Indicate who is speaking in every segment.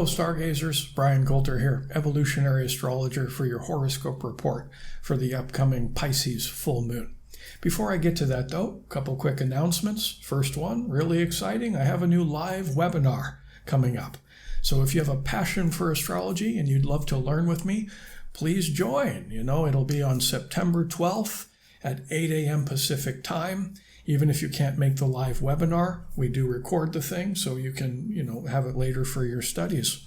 Speaker 1: Hello Stargazers, Bryan Colter here, Evolutionary Astrologer for your horoscope report for the upcoming Pisces full moon. Before I get to that though, a couple quick announcements. First one, really exciting, I have a new live webinar coming up. So if you have a passion for astrology and you'd love to learn with me, please join. It'll be on September 12th at 8 a.m. Pacific time. Even if you can't make the live webinar, we do record the thing so you can, have it later for your studies.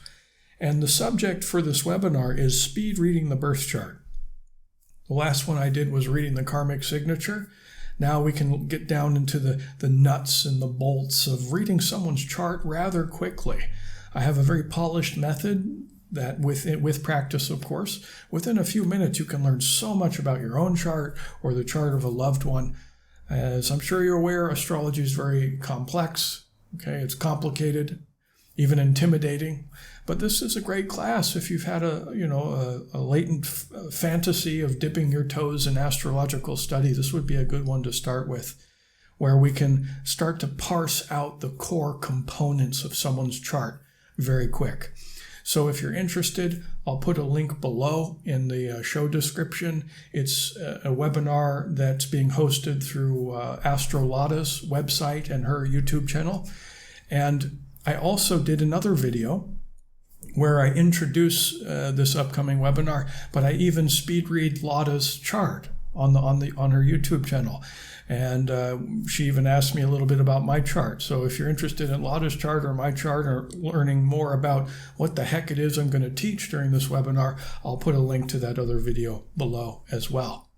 Speaker 1: And the subject for this webinar is speed reading the birth chart. The last one I did was reading the karmic signature. Now we can get down into the nuts and the bolts of reading someone's chart rather quickly. I have a very polished method that with practice, of course, within a few minutes you can learn so much about your own chart or the chart of a loved one. As I'm sure you're aware, astrology is very complex. Okay, it's complicated, even intimidating. But this is a great class if you've had a latent fantasy of dipping your toes in astrological study. This would be a good one to start with, where we can start to parse out the core components of someone's chart very quick. So if you're interested, I'll put a link below in the show description. It's a webinar that's being hosted through Lada's website and her YouTube channel. And I also did another video where I introduce this upcoming webinar, but I even speed read Lada's chart on her YouTube channel. And she even asked me a little bit about my chart. So if you're interested in Lada's chart or my chart or learning more about what the heck it is I'm going to teach during this webinar, I'll put a link to that other video below as well.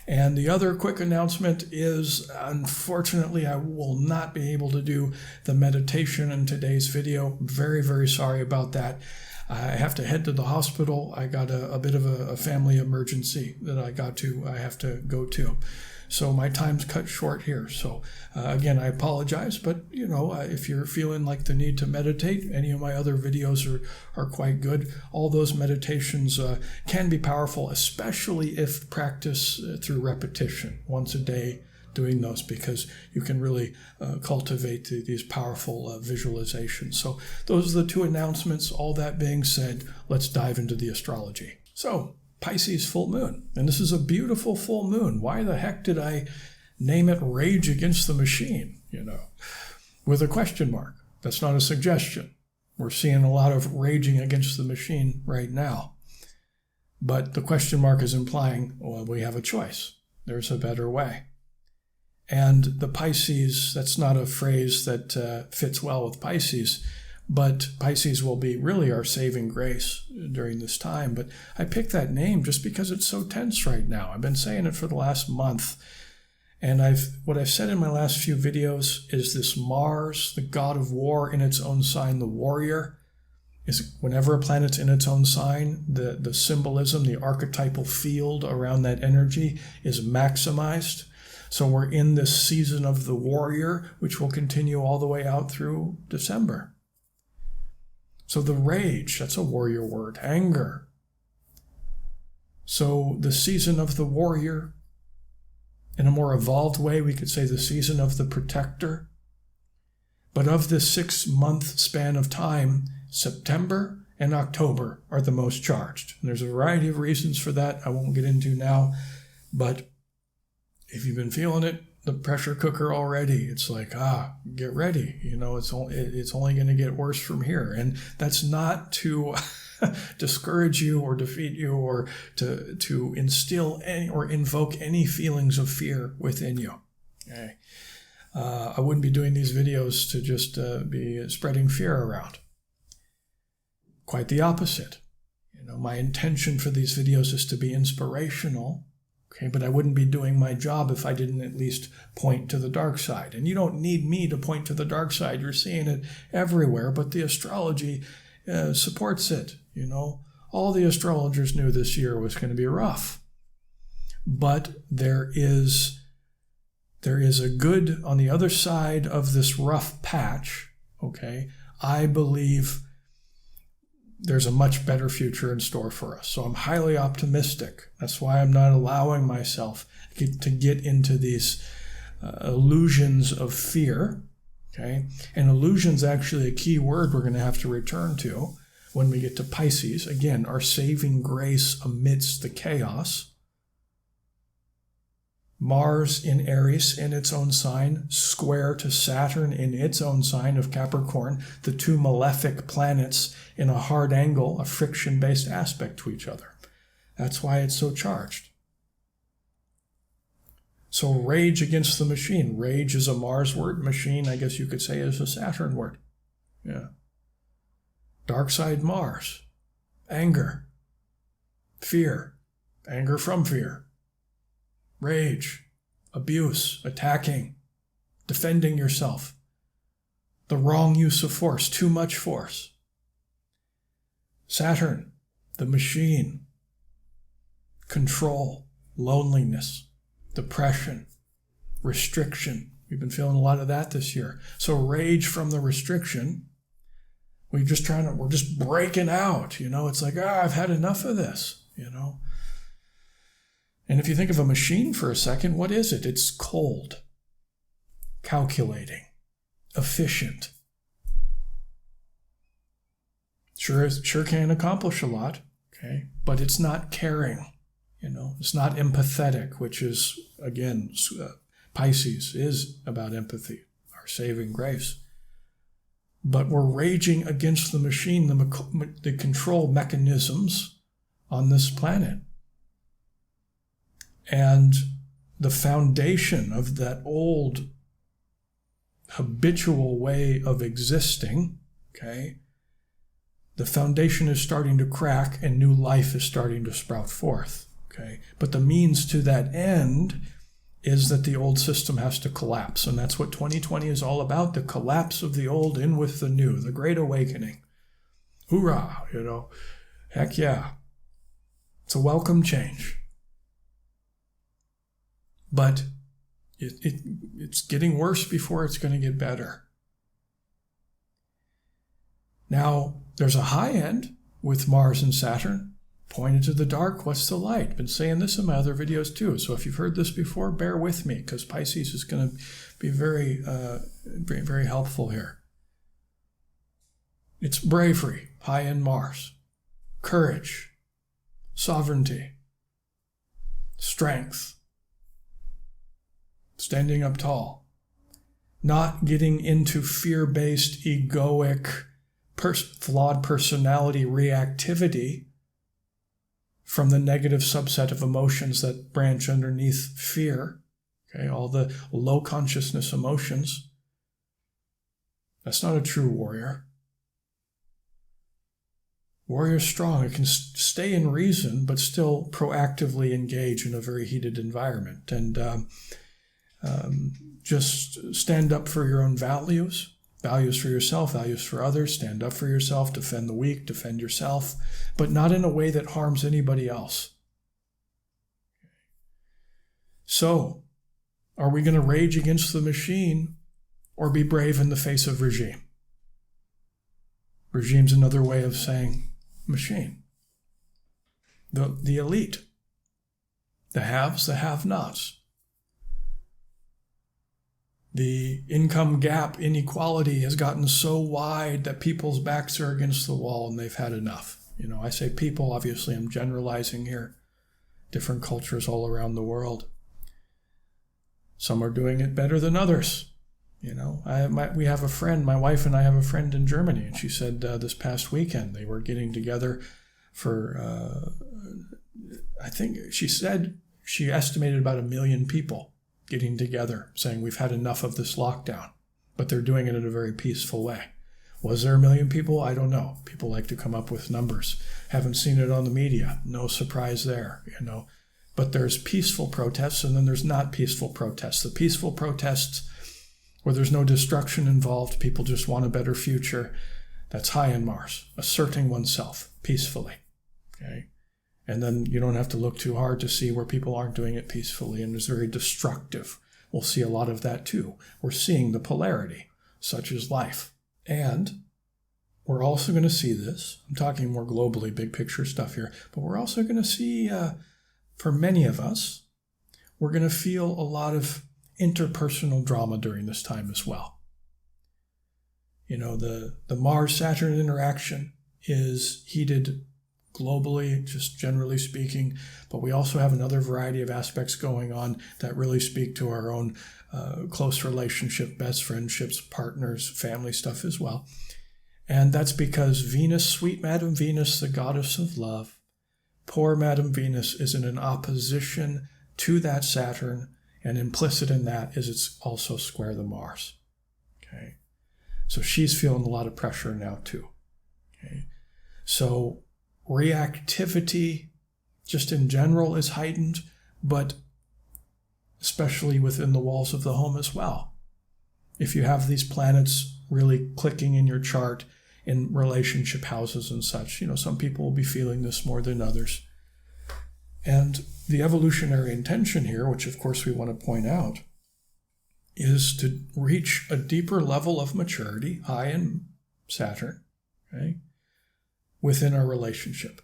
Speaker 1: And the other quick announcement is, unfortunately, I will not be able to do the meditation in today's video. Very, very sorry about that. I have to head to the hospital. I got a bit of a family emergency that I have to go to. So my time's cut short here. So again, I apologize, but if you're feeling like the need to meditate, any of my other videos are quite good. All those meditations can be powerful, especially if practice through repetition once a day, doing those, because you can really cultivate these powerful visualizations. So those are the two announcements. All that being said, let's dive into the astrology. So Pisces full moon, and this is a beautiful full moon. Why the heck did I name it Rage Against the Machine, with a question mark? That's not a suggestion. We're seeing a lot of raging against the machine right now. But the question mark is implying, well, we have a choice. There's a better way. And the Pisces, that's not a phrase that fits well with Pisces, but Pisces will be really our saving grace during this time. But I picked that name just because it's so tense right now. I've been saying it for the last month. And what I've said in my last few videos is this Mars, the god of war in its own sign, the warrior, is whenever a planet's in its own sign, the symbolism, the archetypal field around that energy is maximized. So we're in this season of the warrior, which will continue all the way out through December. So the rage, that's a warrior word, anger. So the season of the warrior, in a more evolved way, we could say the season of the protector. But of this 6-month span of time, September and October are the most charged. And there's a variety of reasons for that I won't get into now. But if you've been feeling it, the pressure cooker already, it's like, get ready. It's only going to get worse from here. And that's not to discourage you or defeat you or to instill any or invoke any feelings of fear within you. Okay. I wouldn't be doing these videos to just be spreading fear around. Quite the opposite. My intention for these videos is to be inspirational. Okay, but I wouldn't be doing my job if I didn't at least point to the dark side. And you don't need me to point to the dark side. You're seeing it everywhere, but the astrology supports it. All the astrologers knew this year was going to be rough. But there is a good on the other side of this rough patch. Okay, I believe there's a much better future in store for us. So I'm highly optimistic. That's why I'm not allowing myself to get into these illusions of fear. Okay, and illusion's actually a key word we're going to have to return to. when we get to Pisces, again, our saving grace amidst the chaos. Mars in Aries in its own sign, square to Saturn in its own sign of Capricorn, the two malefic planets in a hard angle, a friction-based aspect to each other. That's why it's so charged. So rage against the machine. Rage is a Mars word. Machine, I guess you could say, is a Saturn word. Yeah. Dark side Mars. Anger. Fear. Anger from fear. Rage, abuse, attacking, defending yourself, the wrong use of force, too much force. Saturn, the machine, control, loneliness, depression, restriction. We've been feeling a lot of that this year. So rage from the restriction, we're just breaking out, it's like, I've had enough of this, And if you think of a machine for a second, what is it? It's cold, calculating, efficient. Sure can accomplish a lot, okay? But it's not caring, It's not empathetic, which is, again, Pisces is about empathy, our saving grace. But we're raging against the machine, the control mechanisms on this planet. And the foundation of that old habitual way of existing, okay, the foundation is starting to crack and new life is starting to sprout forth, okay? But the means to that end is that the old system has to collapse. And that's what 2020 is all about, the collapse of the old in with the new, the great awakening. Hoorah, heck yeah. It's a welcome change. But it's getting worse before it's going to get better. Now, there's a high end with Mars and Saturn. Pointed to the dark, what's the light? Been saying this in my other videos too. So if you've heard this before, bear with me, because Pisces is going to be very, very helpful here. It's bravery, high end Mars. Courage, sovereignty, strength. Standing up tall, not getting into fear-based, egoic, flawed personality reactivity from the negative subset of emotions that branch underneath fear, okay, all the low consciousness emotions. That's not a true warrior. Warrior's strong. It can stay in reason, but still proactively engage in a very heated environment. And just stand up for your own values for yourself, values for others, stand up for yourself, defend the weak, defend yourself, but not in a way that harms anybody else. So, are we going to rage against the machine or be brave in the face of regime? Regime's another way of saying machine. The elite, the haves, the have-nots. The income gap inequality has gotten so wide that people's backs are against the wall and they've had enough. I say people, obviously I'm generalizing here. Different cultures all around the world. Some are doing it better than others. We have a friend, my wife and I have a friend in Germany, and she said this past weekend they were getting together for, I think she said she estimated about 1 million people getting together, saying we've had enough of this lockdown, but they're doing it in a very peaceful way. Was there 1 million people? I don't know. People like to come up with numbers. Haven't seen it on the media. No surprise there, But there's peaceful protests and then there's not peaceful protests. The peaceful protests where there's no destruction involved, people just want a better future. That's high in Mars, asserting oneself peacefully, okay? And then you don't have to look too hard to see where people aren't doing it peacefully and it's very destructive. We'll see a lot of that too. We're seeing the polarity, such as life. And we're also going to see this, I'm talking more globally, big picture stuff here, but we're also going to see, for many of us, we're going to feel a lot of interpersonal drama during this time as well. The Mars-Saturn interaction is heated globally, just generally speaking, but we also have another variety of aspects going on that really speak to our own close relationship, best friendships, partners, family stuff as well. And that's because Venus, sweet Madam Venus, the goddess of love, poor Madam Venus is in an opposition to that Saturn, and implicit in that is it's also square the Mars. Okay, so she's feeling a lot of pressure now too. Okay, so reactivity just in general is heightened, but especially within the walls of the home as well. If you have these planets really clicking in your chart in relationship houses and such, some people will be feeling this more than others. And the evolutionary intention here, which of course we want to point out, is to reach a deeper level of maturity, high in Saturn, okay, within our relationship.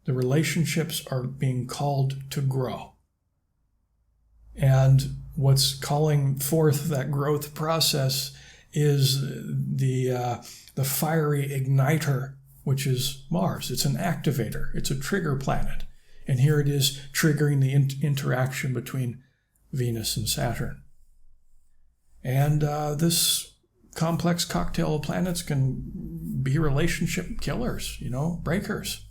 Speaker 1: The relationships are being called to grow. And what's calling forth that growth process is the fiery igniter, which is Mars. It's an activator. It's a trigger planet. And here it is triggering the interaction between Venus and Saturn. And this complex cocktail of planets can be relationship killers, breakers.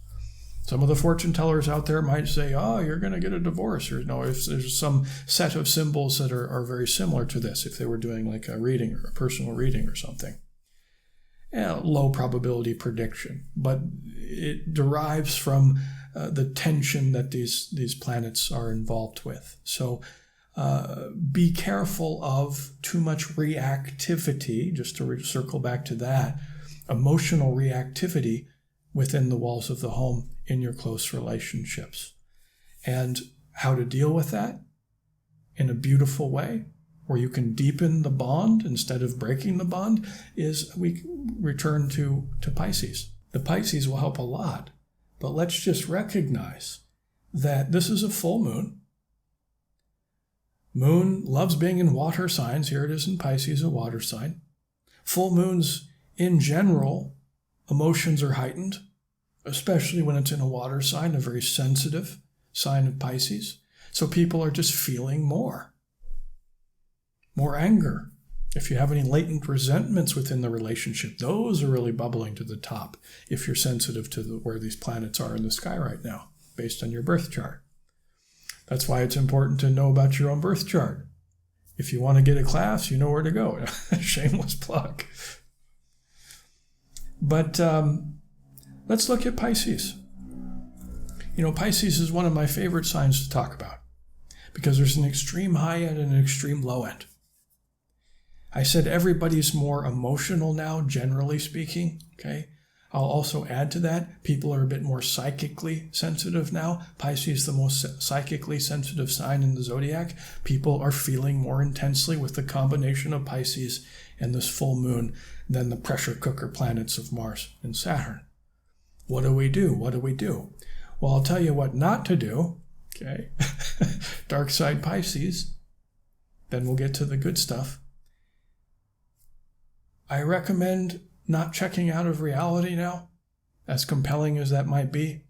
Speaker 1: Some of the fortune tellers out there might say, oh, you're going to get a divorce. Or if there's some set of symbols that are very similar to this, if they were doing like a reading or a personal reading or something. Low probability prediction, but it derives from the tension that these planets are involved with. So be careful of too much reactivity, just to circle back to that, emotional reactivity within the walls of the home in your close relationships. And how to deal with that in a beautiful way, where you can deepen the bond instead of breaking the bond, is we return to Pisces. The Pisces will help a lot, but let's just recognize that this is a full moon. Moon loves being in water signs. Here it is in Pisces, a water sign. Full moons, in general, emotions are heightened, especially when it's in a water sign, a very sensitive sign of Pisces. So people are just feeling more anger. If you have any latent resentments within the relationship, those are really bubbling to the top if you're sensitive to where these planets are in the sky right now, based on your birth chart. That's why it's important to know about your own birth chart. If you want to get a class, you know where to go. Shameless plug. But let's look at Pisces. Pisces is one of my favorite signs to talk about because there's an extreme high end and an extreme low end. I said everybody's more emotional now, generally speaking, okay? I'll also add to that, people are a bit more psychically sensitive now. Pisces is the most psychically sensitive sign in the zodiac. People are feeling more intensely with the combination of Pisces and this full moon than the pressure cooker planets of Mars and Saturn. What do we do? Well, I'll tell you what not to do, okay? Dark side Pisces. Then we'll get to the good stuff. I recommend not checking out of reality now, as compelling as that might be.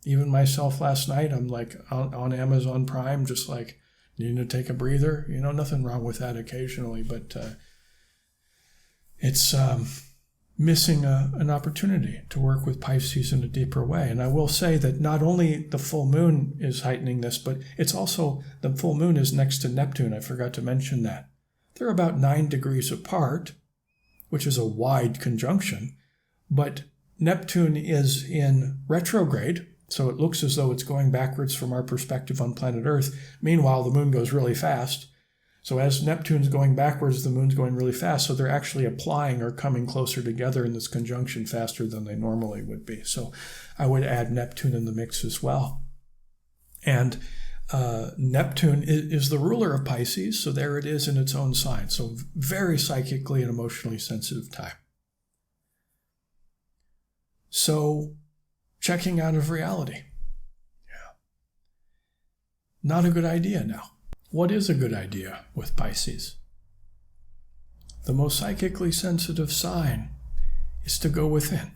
Speaker 1: Even myself last night, I'm like on Amazon Prime, just like needing to take a breather. Nothing wrong with that occasionally, but it's missing an opportunity to work with Pisces in a deeper way. And I will say that not only the full moon is heightening this, but it's also, the full moon is next to Neptune. I forgot to mention that. They're about 9 degrees apart, which is a wide conjunction, but Neptune is in retrograde, so it looks as though it's going backwards from our perspective on planet Earth. Meanwhile, the moon goes really fast. So as Neptune's going backwards, the moon's going really fast, so they're actually applying or coming closer together in this conjunction faster than they normally would be. So I would add Neptune in the mix as well. And Neptune is the ruler of Pisces, so there it is in its own sign. So very psychically and emotionally sensitive time. So checking out of reality. Yeah. Not a good idea now. What is a good idea with Pisces? The most psychically sensitive sign is to go within.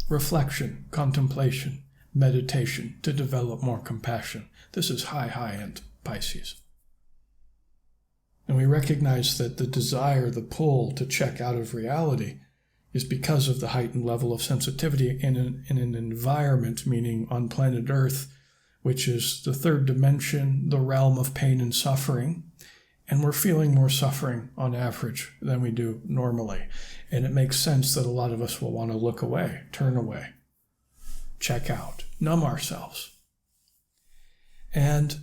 Speaker 1: reflection, contemplation, meditation to develop more compassion. This is high-end Pisces. And we recognize that the desire, the pull to check out of reality is because of the heightened level of sensitivity in an environment, meaning on planet Earth, which is the third dimension, the realm of pain and suffering. And we're feeling more suffering on average than we do normally. And it makes sense that a lot of us will want to look away, turn away, check out, numb ourselves. And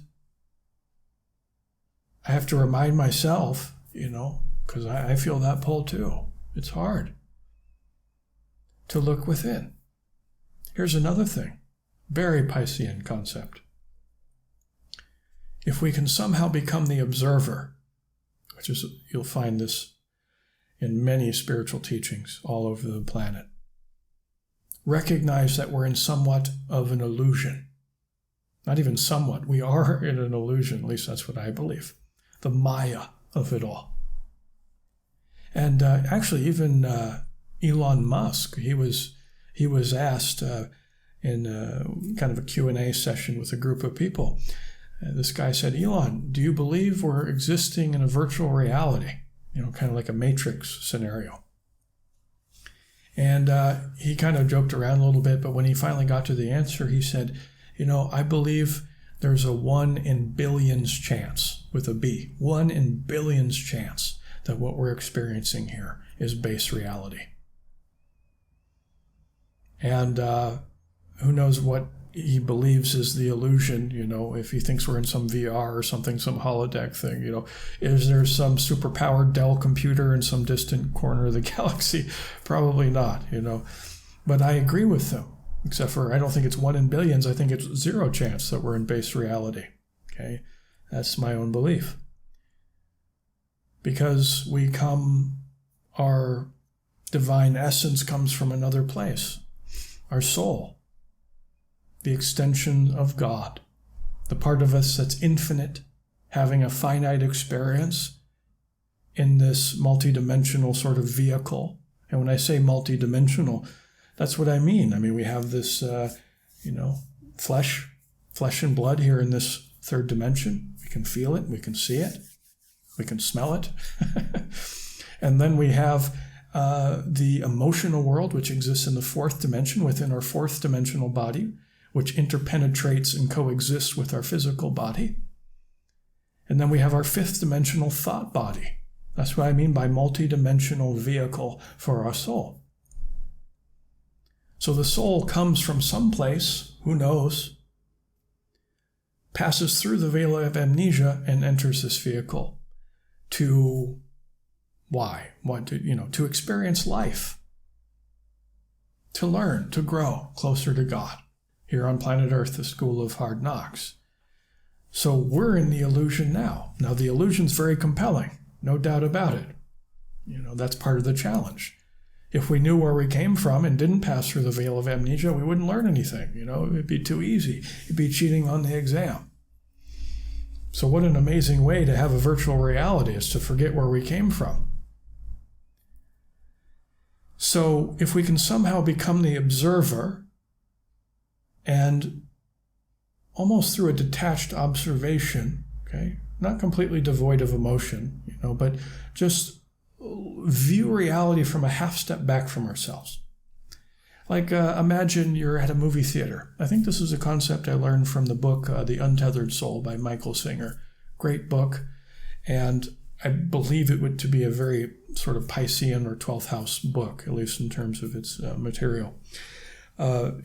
Speaker 1: I have to remind myself, because I feel that pull too. It's hard to look within. Here's another thing, very Piscean concept. If we can somehow become the observer, which is, you'll find this in many spiritual teachings all over the planet, recognize that we're in somewhat of an illusion. Not even somewhat, we are in an illusion, at least that's what I believe. The Maya of it all. And actually, even Elon Musk, he was asked in kind of a Q&A session with a group of people. This guy said, Elon, do you believe we're existing in a virtual reality? Kind of like a Matrix scenario. And he kind of joked around a little bit, but when he finally got to the answer, he said, I believe there's a 1 in billions chance, with a B, 1 in billions chance that what we're experiencing here is base reality. And who knows what he believes is the illusion, if he thinks we're in some VR or something, some holodeck thing, is there some superpowered Dell computer in some distant corner of the galaxy? Probably not, But I agree with him, except for I don't think it's 1 in billions. I think it's 0 chance that we're in base reality, okay? That's my own belief. Because our divine essence comes from another place, our soul. The extension of God, the part of us that's infinite, having a finite experience in this multidimensional sort of vehicle. And when I say multidimensional, that's what I mean. I mean, we have this, flesh and blood here in this third dimension. We can feel it, we can see it, we can smell it. And then we have the emotional world, which exists in the fourth dimension, within our fourth dimensional body, which interpenetrates and coexists with our physical body. And then we have our fifth dimensional thought body. That's what I mean by multidimensional vehicle for our soul. So the soul comes from someplace, who knows, passes through the veil of amnesia and enters this vehicle to to experience life, to learn, to grow closer to God. Here on planet Earth, the school of hard knocks. So we're in the illusion now. Now, the illusion's very compelling, no doubt about it. That's part of the challenge. If we knew where we came from and didn't pass through the veil of amnesia, we wouldn't learn anything. It'd be too easy. It'd be cheating on the exam. So what an amazing way to have a virtual reality, is to forget where we came from. So if we can somehow become the observer, and almost through a detached observation, okay, not completely devoid of emotion, but just view reality from a half step back from ourselves. Like imagine you're at a movie theater. I think this is a concept I learned from the book The Untethered Soul by Michael Singer. Great book, and I believe it to be a very sort of Piscean or 12th house book, at least in terms of its material.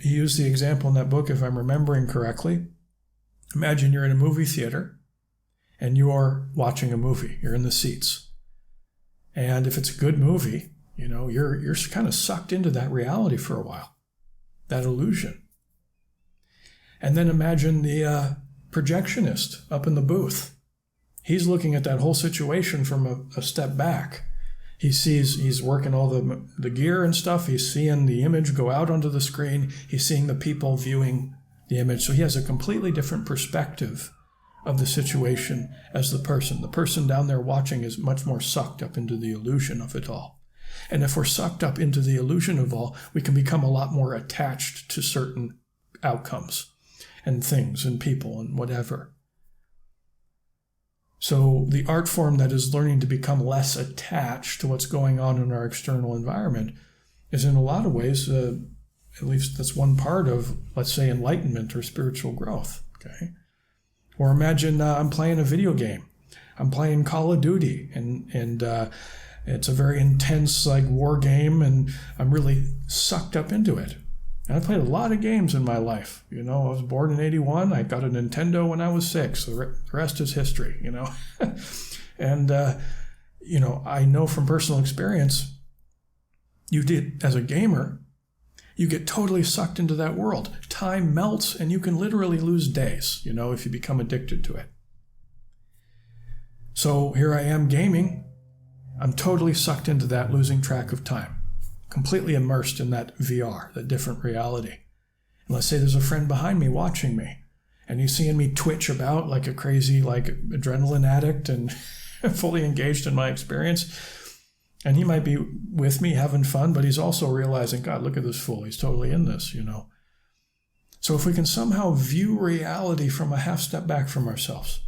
Speaker 1: He used the example in that book, if I'm remembering correctly. Imagine you're in a movie theater and you're watching a movie. You're in the seats. And if it's a good movie, you're kind of sucked into that reality for a while, that illusion. And then imagine the projectionist up in the booth. He's looking at that whole situation from a step back. He's working all the gear and stuff. He's seeing the image go out onto the screen. He's seeing the people viewing the image. So he has a completely different perspective of the situation as the person. The person down there watching is much more sucked up into the illusion of it all. And if we're sucked up into the illusion of all, we can become a lot more attached to certain outcomes and things and people and whatever. So the art form that is learning to become less attached to what's going on in our external environment is in a lot of ways, at least that's one part of, let's say, enlightenment or spiritual growth. Okay. Or imagine I'm playing a video game. I'm playing Call of Duty, and it's a very intense war game, and I'm really sucked up into it. And I played a lot of games in my life. I was born in 81. I got a Nintendo when I was 6. The rest is history, And, I know from personal experience, as a gamer, you get totally sucked into that world. Time melts, and you can literally lose days, if you become addicted to it. So here I am gaming. I'm totally sucked into that, losing track of time. Completely immersed in that VR, that different reality. And let's say there's a friend behind me watching me, and he's seeing me twitch about like a crazy, adrenaline addict and fully engaged in my experience. And he might be with me having fun, but he's also realizing, God, look at this fool. He's totally in this, So if we can somehow view reality from a half step back from ourselves,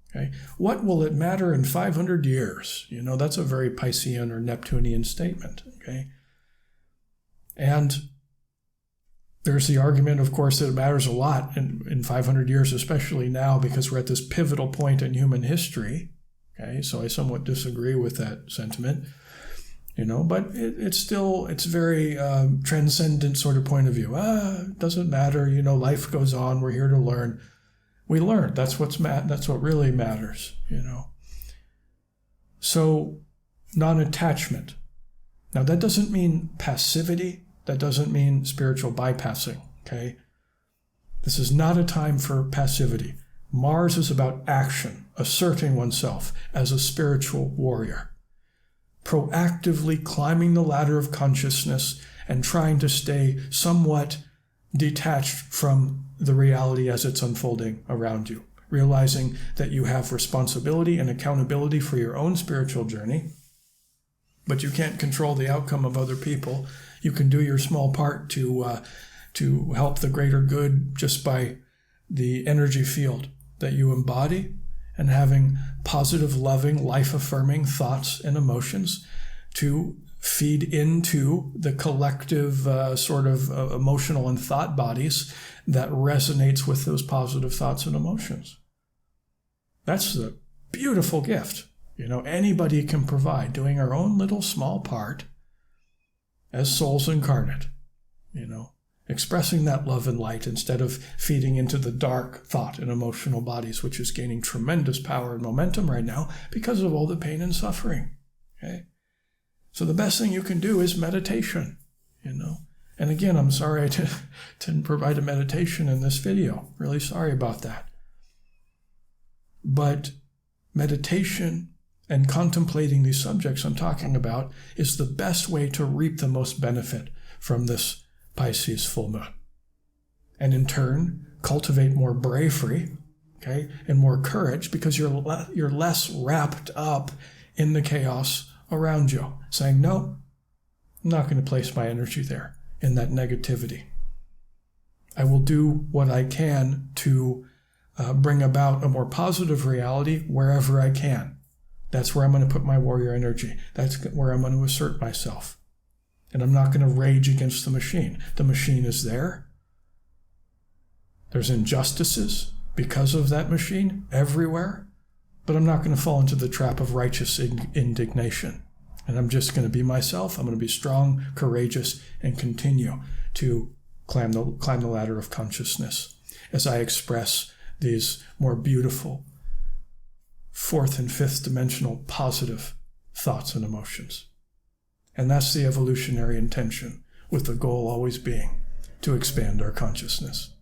Speaker 1: okay, what will it matter in 500 years? That's a very Piscean or Neptunian statement, okay? And there's the argument, of course, that it matters a lot in 500 years, especially now, because we're at this pivotal point in human history. Okay, so I somewhat disagree with that sentiment, but it's very transcendent sort of point of view. It doesn't matter, life goes on. We're here to learn. We learn. That's what really matters, So non-attachment. Now, that doesn't mean passivity. That doesn't mean spiritual bypassing, okay? This is not a time for passivity. Mars is about action, asserting oneself as a spiritual warrior, proactively climbing the ladder of consciousness and trying to stay somewhat detached from the reality as it's unfolding around you, realizing that you have responsibility and accountability for your own spiritual journey, but you can't control the outcome of other people. You can do your small part to help the greater good just by the energy field that you embody and having positive, loving, life-affirming thoughts and emotions to feed into the collective emotional and thought bodies that resonates with those positive thoughts and emotions. That's the beautiful gift. Anybody can provide, doing our own little small part as souls incarnate, expressing that love and light instead of feeding into the dark thought and emotional bodies, which is gaining tremendous power and momentum right now because of all the pain and suffering, okay? So the best thing you can do is meditation, And again, I'm sorry I didn't provide a meditation in this video. Really sorry about that. But meditation and contemplating these subjects I'm talking about is the best way to reap the most benefit from this Pisces full moon. And in turn, cultivate more bravery, okay, and more courage because you're less wrapped up in the chaos around you, saying, no, I'm not going to place my energy there in that negativity. I will do what I can to bring about a more positive reality wherever I can. That's where I'm going to put my warrior energy. That's where I'm going to assert myself. And I'm not going to rage against the machine. The machine is there. There's injustices because of that machine everywhere. But I'm not going to fall into the trap of righteous indignation. And I'm just going to be myself. I'm going to be strong, courageous, and continue to climb the ladder of consciousness as I express these more beautiful fourth and fifth dimensional positive thoughts and emotions. And that's the evolutionary intention, with the goal always being to expand our consciousness.